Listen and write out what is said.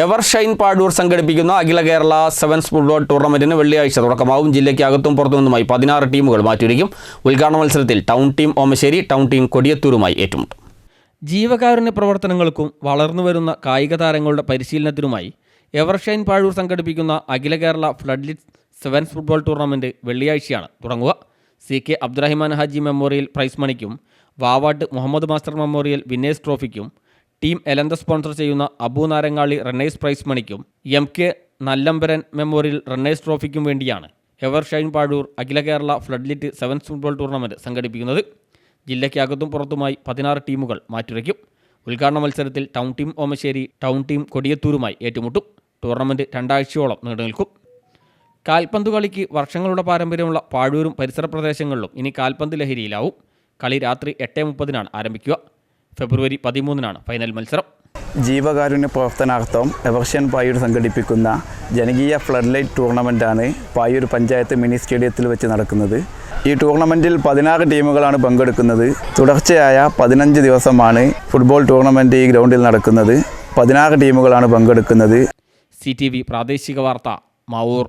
Evershine Pazhoor സംഘടിപ്പിക്കുന്ന അഖില Kerala sevens football ടൂർണമെന്റിന് വെള്ളിയാഴ്ച തുടക്കമാവും. ജില്ലയ്ക്ക് അകത്തും പുറത്തുനിന്നുമായി 16 ടീമുകൾ മാറ്റിവരിക്കും. ഉദ്ഘാടന മത്സരത്തിൽ town team Omassery, town team കൊടിയത്തൂരുമായി ഏറ്റുമുട്ടും. ജീവകാരുണ്യ പ്രവർത്തനങ്ങൾക്കും വളർന്നുവരുന്ന കായിക താരങ്ങളുടെ പരിശീലനത്തിനുമായി എവർഷൈൻ പാഴൂർ സംഘടിപ്പിക്കുന്ന അഖില Kerala floodlit sevens football tournament വെള്ളിയാഴ്ചയാണ് തുടങ്ങുക. CK Abdurahiman Haji memorial prize മണിക്കും Vavat Muhammad master memorial winners ട്രോഫിക്കും ടീം എലന്ത സ്പോൺസർ ചെയ്യുന്ന അബു നാരങ്ങാളി റണ്ണേഴ്സ് പ്രൈസ് മണിക്കും MK നല്ലമ്പരൻ മെമ്മോറിയൽ റണ്ണേഴ്സ് ട്രോഫിക്കും വേണ്ടിയാണ് എവർഷൈൻ പാഴൂർ അഖില Kerala floodlit sevens football tournament സംഘടിപ്പിക്കുന്നത്. ജില്ലയ്ക്കകത്തും പുറത്തുമായി 16 ടീമുകൾ മാറ്റുരയ്ക്കും. ഉദ്ഘാടന മത്സരത്തിൽ town team Omassery, town team കൊടിയത്തൂരുമായി ഏറ്റുമുട്ടും. ടൂർണമെന്റ് 2 ആഴ്ചയോളം നീണ്ടുനിൽക്കും. കാൽപന്ത് കളിക്ക് വർഷങ്ങളുടെ പാരമ്പര്യമുള്ള പാഴൂരും പരിസര പ്രദേശങ്ങളിലും ഇനി കാൽപന്ത് ലഹരിയിലാവും. കളി രാത്രി 8:30 ആരംഭിക്കുക. ഫെബ്രുവരി 13 ഫൈനൽ മത്സരം. ജീവകാരുണ്യ പ്രവർത്തനാർത്ഥം എവർഷൈൻ പായൂർ സംഘടിപ്പിക്കുന്ന ജനകീയ ഫ്ലഡ്ലൈറ്റ് ടൂർണമെൻറ്റാണ് പായൂർ പഞ്ചായത്ത് മിനി സ്റ്റേഡിയത്തിൽ വെച്ച് നടക്കുന്നത്. ഈ ടൂർണമെൻറ്റിൽ 16 ടീമുകളാണ് പങ്കെടുക്കുന്നത്. തുടർച്ചയായ 15 ദിവസമാണ് ഫുട്ബോൾ ടൂർണമെൻറ്റ് ഈ ഗ്രൗണ്ടിൽ നടക്കുന്നത്. 16 ടീമുകളാണ് പങ്കെടുക്കുന്നത്. CTV പ്രാദേശിക വാർത്ത മാവൂർ.